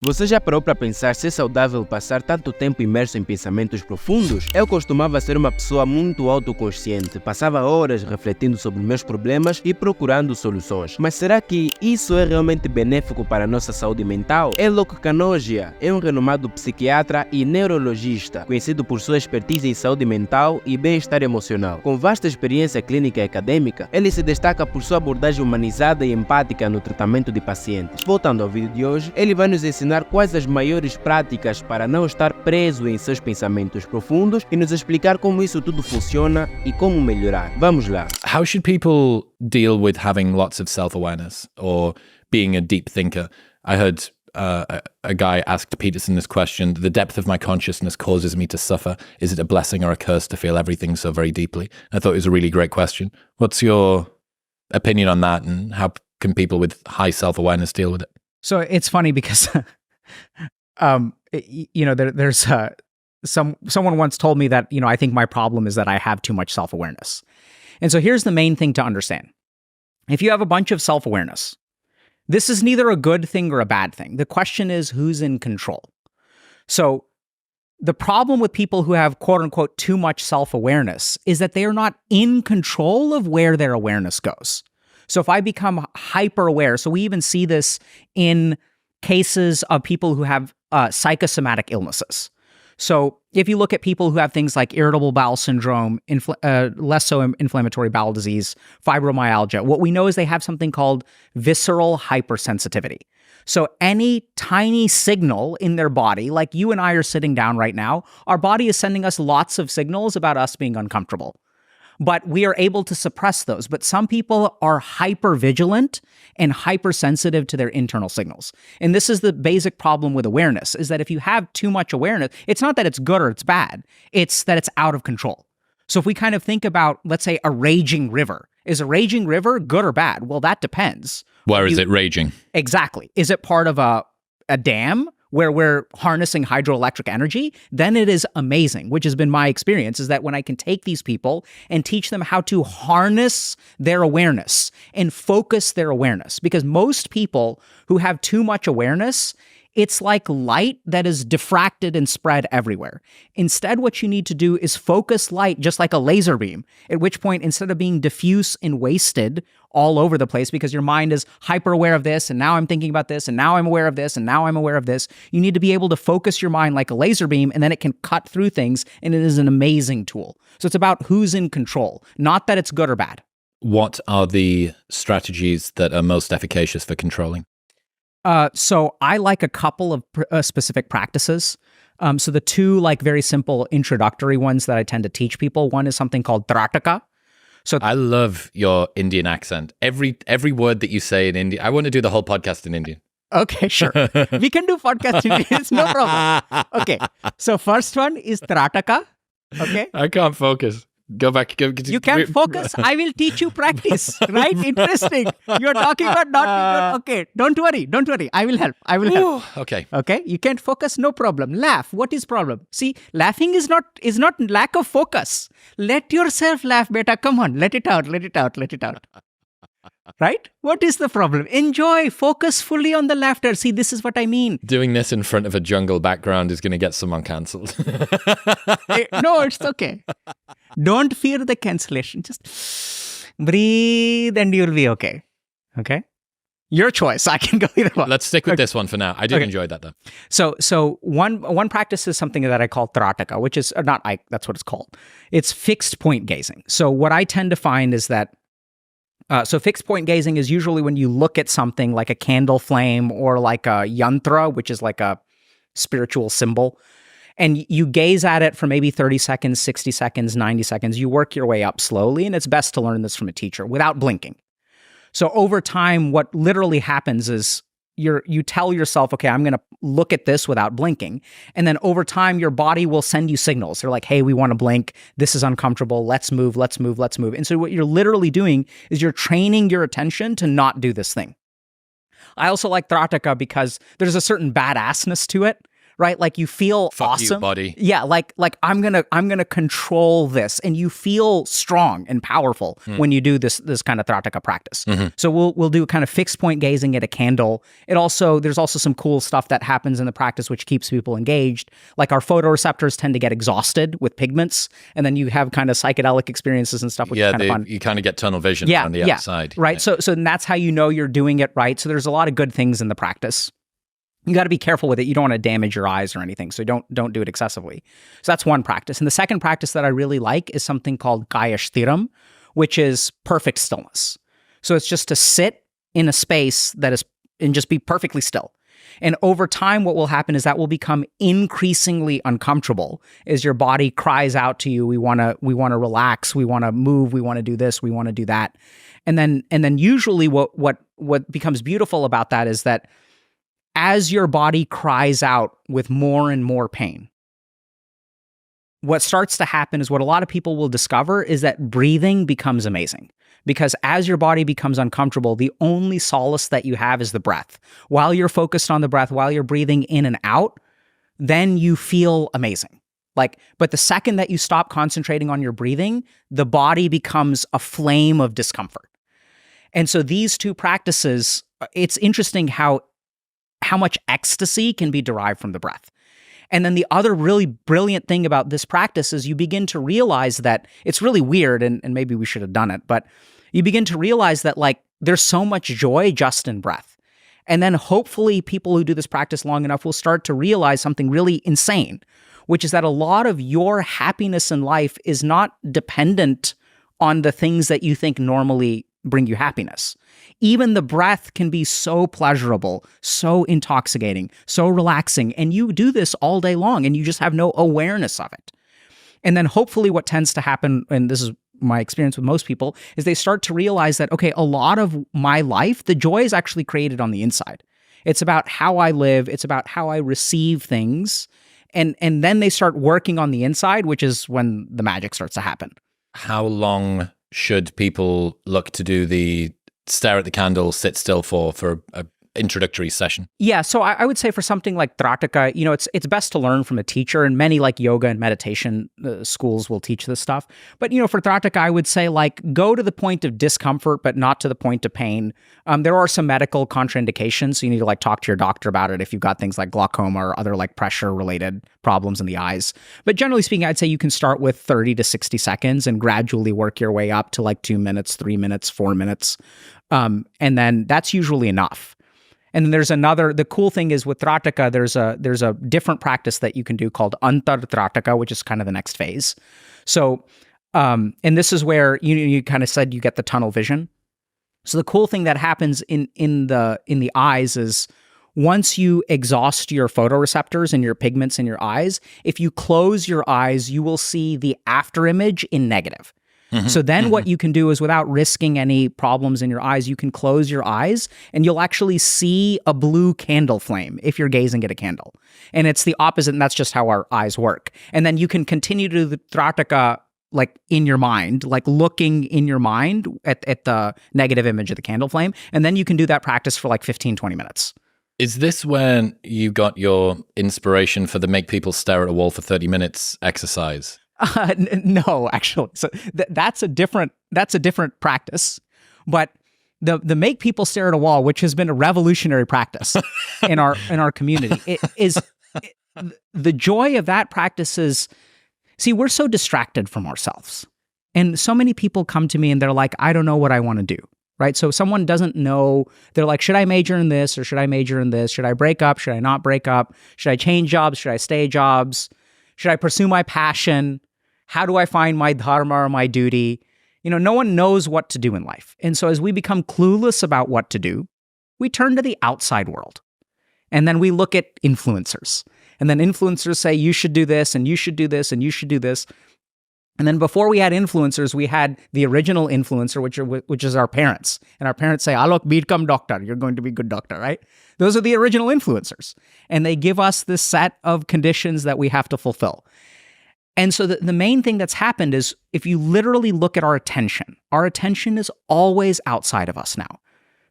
Você já parou para pensar se é saudável passar tanto tempo imerso em pensamentos profundos? Eu costumava ser uma pessoa muito autoconsciente, passava horas refletindo sobre meus problemas e procurando soluções. Mas será que isso é realmente benéfico para a nossa saúde mental? Alok Kanojia é um renomado psiquiatra e neurologista, conhecido por sua expertise em saúde mental e bem-estar emocional. Com vasta experiência clínica e acadêmica, ele se destaca por sua abordagem humanizada e empática no tratamento de pacientes. Voltando ao vídeo de hoje, ele vai nos ensinar quais as maiores práticas para não estar preso em seus pensamentos profundos e nos explicar como isso tudo funciona e como melhorar. Vamos lá. How should people deal with having lots of self-awareness or being a deep thinker? I heard a guy asked Peterson this question: the depth of my consciousness causes me to suffer. Is it a blessing or a curse to feel everything so very deeply? I thought it was a really great question. What's your opinion on that, and how can people with high self-awareness deal with it? So it's funny because, there's someone once told me that, I think my problem is that I have too much self-awareness. And so here's the main thing to understand. If you have a bunch of self-awareness, this is neither a good thing or a bad thing. The question is who's in control. So the problem with people who have quote unquote too much self-awareness is that they are not in control of where their awareness goes. So if I become hyper aware, so we even see this in cases of people who have psychosomatic illnesses. So if you look at people who have things like irritable bowel syndrome, less so inflammatory bowel disease, fibromyalgia, what we know is they have something called visceral hypersensitivity. So any tiny signal in their body, like you and I are sitting down right now, our body is sending us lots of signals about us being uncomfortable. But we are able to suppress those. But some people are hyper-vigilant and hypersensitive to their internal signals. And this is the basic problem with awareness, is that if you have too much awareness, it's not that it's good or it's bad, it's that it's out of control. So if we kind of think about, let's say, a raging river, is a raging river good or bad? Well, that depends. Where is it raging? Exactly. Is it part of a dam where we're harnessing hydroelectric energy? Then it is amazing, which has been my experience, is that when I can take these people and teach them how to harness their awareness and focus their awareness. Because most people who have too much awareness, it's like light that is diffracted and spread everywhere. Instead, what you need to do is focus light just like a laser beam, at which point, instead of being diffuse and wasted all over the place because your mind is hyper aware of this, and now I'm thinking about this, and now I'm aware of this, and now I'm aware of this, you need to be able to focus your mind like a laser beam, and then it can cut through things, and it is an amazing tool. So it's about who's in control, not that it's good or bad. What are the strategies that are most efficacious for controlling? So I like a couple of specific practices. So the two very simple introductory ones that I tend to teach people, one is something called Trataka. So I love your Indian accent. Every word that you say in Indian, I want to do the whole podcast in Indian. Okay, sure. We can do podcast in Indian. It's no problem. Okay. So first one is Trataka. Okay. I can't focus. Go back. You can't focus. I will teach you practice. Right? Interesting. You're talking about not. Okay. Don't worry. I will help. Okay. Okay. You can't focus. No problem. Laugh. What is problem? See, laughing is not lack of focus. Let yourself laugh, beta. Come on. Let it out. Right? What is the problem? Enjoy. Focus fully on the laughter. See, this is what I mean. Doing this in front of a jungle background is going to get someone cancelled. No, it's okay. Don't fear the cancellation. Just breathe and you'll be okay. Okay? Your choice. I can go either one. Let's stick with this one for now. I did enjoy that though. So one practice is something that I call Trataka, which is that's what it's called. It's fixed point gazing. So what I tend to find is that so fixed point gazing is usually when you look at something like a candle flame or like a yantra, which is like a spiritual symbol, and you gaze at it for maybe 30 seconds, 60 seconds, 90 seconds. You work your way up slowly, and it's best to learn this from a teacher without blinking. So over time, what literally happens is you tell yourself, okay, I'm going to look at this without blinking. And then over time, your body will send you signals. They're like, hey, we want to blink. This is uncomfortable. Let's move. And so what you're literally doing is you're training your attention to not do this thing. I also like Trataka because there's a certain badassness to it, right? Like you feel Fuck awesome. you, body. Yeah, like I'm gonna control this, and you feel strong and powerful when you do this kind of Trataka practice. So we'll do kind of fixed point gazing at a candle. There's also some cool stuff that happens in the practice which keeps people engaged. Like our photoreceptors tend to get exhausted with pigments, and then you have kind of psychedelic experiences and stuff, which is kind of fun. You kind of get tunnel vision on the outside. Right. So that's how you know you're doing it right. So there's a lot of good things in the practice. You got to be careful with it. You don't want to damage your eyes or anything. So don't do it excessively. So that's one practice. And the second practice that I really like is something called Kaya Sthiram, which is perfect stillness. So it's just to sit in a space and just be perfectly still. And over time, what will happen is that will become increasingly uncomfortable as your body cries out to you. We want to relax. We want to move. We want to do this. We want to do that. And then usually what becomes beautiful about that is that as your body cries out with more and more pain, what starts to happen is what a lot of people will discover is that breathing becomes amazing. Because as your body becomes uncomfortable, the only solace that you have is the breath. While you're focused on the breath, while you're breathing in and out, then you feel amazing. But the second that you stop concentrating on your breathing, the body becomes a flame of discomfort. And so these two practices, it's interesting how much ecstasy can be derived from the breath. And then the other really brilliant thing about this practice is you begin to realize that it's really weird, and maybe we should have done it, but you begin to realize that there's so much joy just in breath. And then hopefully people who do this practice long enough will start to realize something really insane, which is that a lot of your happiness in life is not dependent on the things that you think normally bring you happiness. Even the breath can be so pleasurable, so intoxicating, so relaxing, and you do this all day long and you just have no awareness of it. And then hopefully what tends to happen, and this is my experience with most people, is they start to realize that, okay, a lot of my life, the joy is actually created on the inside. It's about how I live. It's about how I receive things. And then they start working on the inside, which is when the magic starts to happen. How long should people look to do the stare at the candle, sit still for a introductory session? Yeah, so I would say for something like Trataka, it's best to learn from a teacher, and many yoga and meditation schools will teach this stuff. But for Trataka, I would say go to the point of discomfort, but not to the point of pain. There are some medical contraindications, so you need to talk to your doctor about it if you've got things like glaucoma or other pressure related problems in the eyes. But generally speaking, I'd say you can start with 30 to 60 seconds and gradually work your way up to 2 minutes, 3 minutes, 4 minutes. And then that's usually enough. And then there's the cool thing is with Trataka, there's a different practice that you can do called Antar Trataka, which is kind of the next phase. So, and this is where you kind of said you get the tunnel vision. So the cool thing that happens in the eyes is once you exhaust your photoreceptors and your pigments in your eyes, if you close your eyes, you will see the after image in negative. So then what you can do is, without risking any problems in your eyes, you can close your eyes and you'll actually see a blue candle flame if you're gazing at a candle. And it's the opposite, and that's just how our eyes work. And then you can continue to do the Trataka in your mind, looking in your mind at the negative image of the candle flame. And then you can do that practice for 15, 20 minutes. Is this when you got your inspiration for the make people stare at a wall for 30 minutes exercise? No, actually. So that's a different practice. But the make people stare at a wall, which has been a revolutionary practice in our community, the joy of that practice is, see, we're so distracted from ourselves. And so many people come to me and they're like, I don't know what I want to do. Right? So someone doesn't know, they're like, should I major in this or should I major in this? Should I break up? Should I not break up? Should I change jobs? Should I stay jobs? Should I pursue my passion? How do I find my dharma or my duty? No one knows what to do in life. And so as we become clueless about what to do, we turn to the outside world. And then we look at influencers. And then influencers say, you should do this, and you should do this, and you should do this. And then before we had influencers, we had the original influencer, which is our parents. And our parents say, Alok, become doctor. You're going to be a good doctor, right? Those are the original influencers. And they give us this set of conditions that we have to fulfill. And so the main thing that's happened is, if you literally look at our attention is always outside of us now.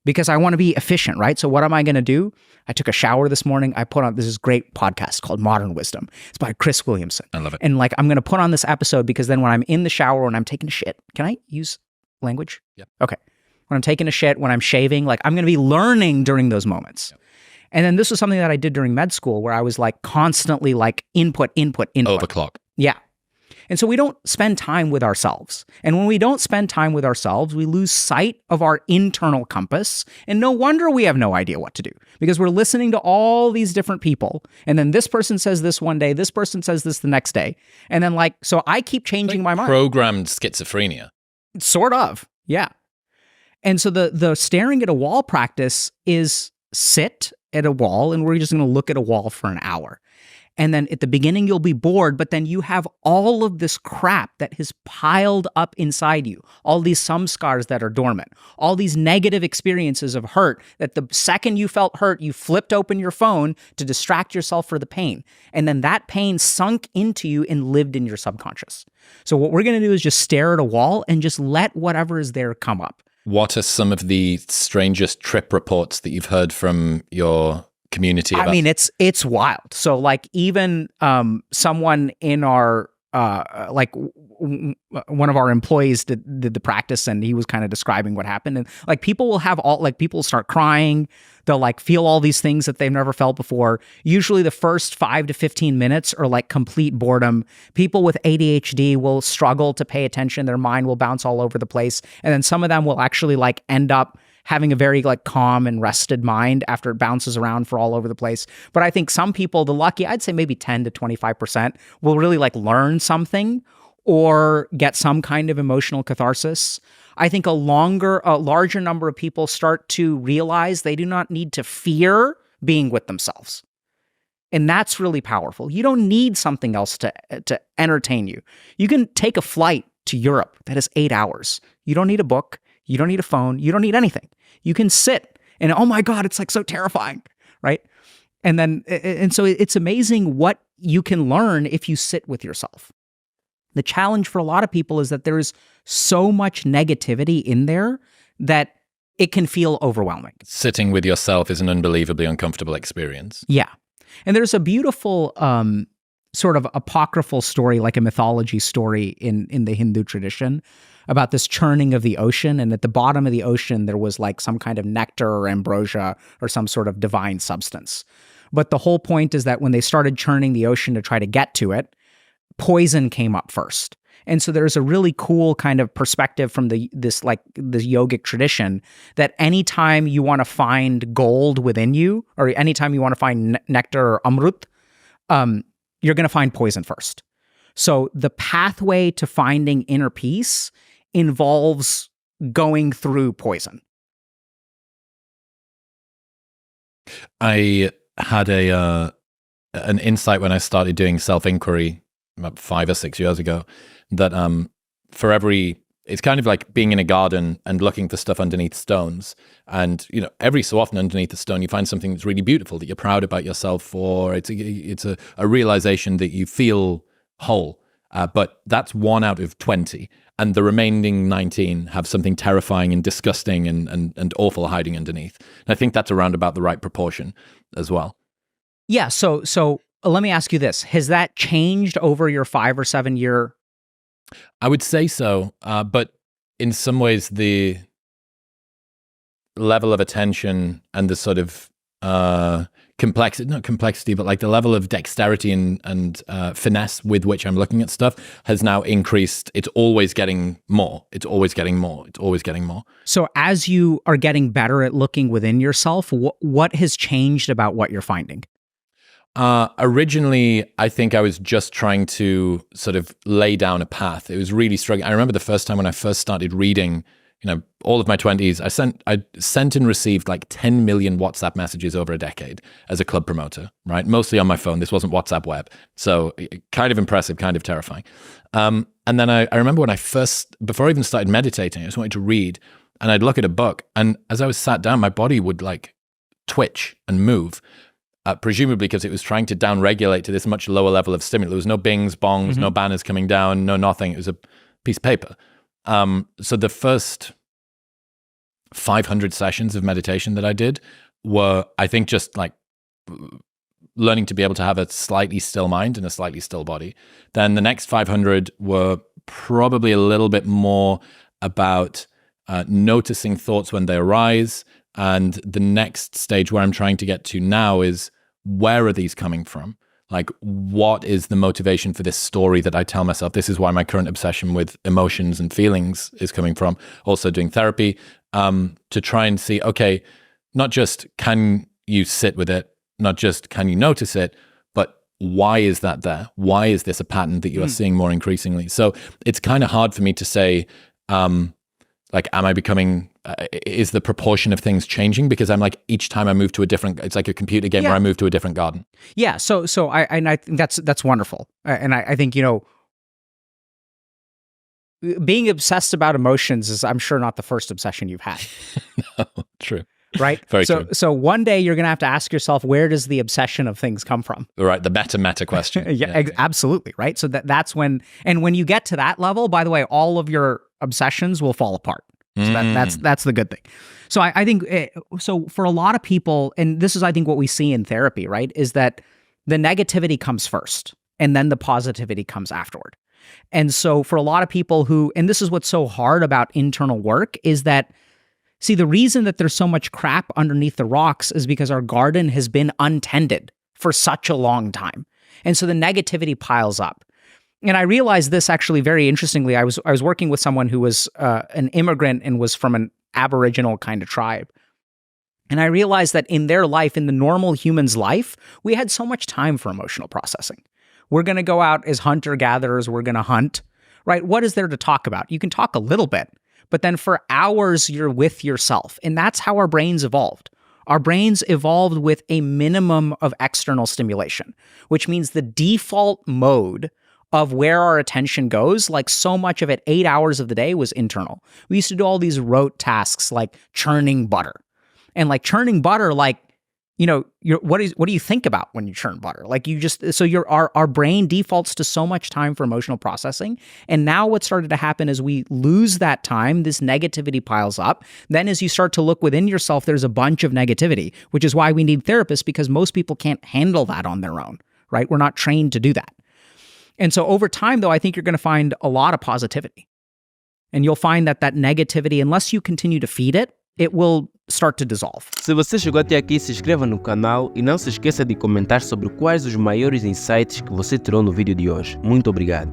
because I want to be efficient, right? So what am I going to do? I took a shower this morning. I put on this great podcast called Modern Wisdom. It's by Chris Williamson. I love it. And like, I'm going to put on this episode because then when I'm in the shower, when I'm taking a shit, can I use language? Yeah. Okay. When I'm taking a shit, when I'm shaving, like I'm going to be learning during those moments. Yep. And then this was something that I did during med school where I was like constantly like input. Overclock. Yeah. And so we don't spend time with ourselves. And when we don't spend time with ourselves, we lose sight of our internal compass. And no wonder we have no idea what to do because we're listening to all these different people. And then this person says this one day, this person says this the next day. And then like, so I keep changing my mind. Programmed schizophrenia. Sort of. Yeah. And so the staring at a wall practice is sit at a wall and we're just going to look at a wall for an hour. And then at the beginning, you'll be bored, but then you have all of this crap that has piled up inside you, all these samskars that are dormant, all these negative experiences of hurt that the second you felt hurt, you flipped open your phone to distract yourself for the pain. And then that pain sunk into you and lived in your subconscious. So what we're going to do is just stare at a wall and just let whatever is there come up. What are some of the strangest trip reports that you've heard from your community about? I mean, it's wild. So like even someone in our one of our employees did the practice and he was kind of describing what happened. And like people will have people start crying. They'll like feel all these things that they've never felt before. Usually the first 5 to 15 minutes are like complete boredom. People with ADHD will struggle to pay attention. Their mind will bounce all over the place. And then some of them will actually like end up having a very like calm and rested mind after it bounces around for all over the place. But I think some people, the lucky, I'd say maybe 10 to 25% will really like learn something or get some kind of emotional catharsis. I think a larger number of people start to realize they do not need to fear being with themselves. And that's really powerful. You don't need something else to entertain you. You can take a flight to Europe that is 8 hours. You don't need a book. You don't need a phone. You don't need anything. You can sit and, oh my God, it's like so terrifying, right? And so it's amazing what you can learn if you sit with yourself. The challenge for a lot of people is that there's so much negativity in there that it can feel overwhelming. Sitting with yourself is an unbelievably uncomfortable experience. Yeah. And there's a beautiful sort of apocryphal story, like a mythology story in the Hindu tradition about this churning of the ocean. And at the bottom of the ocean, there was like some kind of nectar or ambrosia or some sort of divine substance. But the whole point is that when they started churning the ocean to try to get to it, poison came up first. And so there's a really cool kind of perspective from this yogic tradition that anytime you want to find gold within you, or anytime you want to find nectar or amrut, you're going to find poison first. So the pathway to finding inner peace involves going through poison. I had an insight when I started doing self-inquiry about 5 or 6 years ago that it's kind of like being in a garden and looking for stuff underneath stones. And, you know, every so often underneath a stone, you find something that's really beautiful that you're proud about yourself for. It's a realization that you feel whole. But that's 1 out of 20. And the remaining 19 have something terrifying and disgusting and awful hiding underneath. And I think that's around about the right proportion as well. Yeah. So let me ask you this. Has that changed over your 5 or 7 year? I would say so. But in some ways, the level of attention and the sort of not complexity, but like the level of dexterity and finesse with which I'm looking at stuff has now increased. It's always getting more. It's always getting more. It's always getting more. So as you are getting better at looking within yourself, what has changed about what you're finding? Originally, I think I was just trying to sort of lay down a path. It was really struggling. I remember the first time when I first started reading, all of my 20s, I sent and received like 10 million WhatsApp messages over a decade as a club promoter, right? Mostly on my phone. This wasn't WhatsApp web. So kind of impressive, kind of terrifying. And then I remember when before I even started meditating, I just wanted to read and I'd look at a book. And as I was sat down, my body would like twitch and move. Presumably because it was trying to down-regulate to this much lower level of stimuli. There was no bings, bongs, no banners coming down, no nothing. It was a piece of paper. So the first 500 sessions of meditation that I did were, I think, just like learning to be able to have a slightly still mind and a slightly still body. Then the next 500 were probably a little bit more about noticing thoughts when they arise. And the next stage where I'm trying to get to now is, where are these coming from? Like, what is the motivation for this story that I tell myself? This is why my current obsession with emotions and feelings is coming from. Also doing therapy to try and see, okay, not just can you sit with it, not just can you notice it, but why is that there? Why is this a pattern that you are seeing more increasingly? So it's kind of hard for me to say, like, am I becoming, is the proportion of things changing? Because I'm like, each time I move to a different, it's like a computer game where I move to a different garden. Yeah. So I think that's wonderful. And I think, being obsessed about emotions is, I'm sure, not the first obsession you've had. No, true. Right? Very true. So one day you're going to have to ask yourself, where does the obsession of things come from? Right. The meta question. Absolutely. Right. So that's when you get to that level, by the way, all of your obsessions will fall apart. So that's the good thing. So I think, so for a lot of people, and this is, I think, what we see in therapy, right, is that the negativity comes first and then the positivity comes afterward. And so for a lot of people who, and this is what's so hard about internal work, is that, see, the reason that there's so much crap underneath the rocks is because our garden has been untended for such a long time. And so the negativity piles up. And I realized this actually very interestingly. I was working with someone who was an immigrant and was from an Aboriginal kind of tribe. And I realized that in their life, in the normal human's life, we had so much time for emotional processing. We're going to go out as hunter-gatherers. We're going to hunt, right? What is there to talk about? You can talk a little bit, but then for hours, you're with yourself. And that's how our brains evolved. Our brains evolved with a minimum of external stimulation, which means the default mode of where our attention goes, like so much of it, 8 hours of the day, was internal. We used to do all these rote tasks like churning butter. And like churning butter, like, what do you think about when you churn butter? Like our brain defaults to so much time for emotional processing. And now what started to happen is we lose that time, this negativity piles up. Then as you start to look within yourself, there's a bunch of negativity, which is why we need therapists, because most people can't handle that on their own, right? We're not trained to do that. And so over time, though, I think you're going to find a lot of positivity. And you'll find that negativity, unless you continue to feed it, it will start to dissolve. Se você chegou até aqui, se inscreva no canal e não se esqueça de comentar sobre quais os maiores insights que você tirou no vídeo de hoje. Muito obrigado.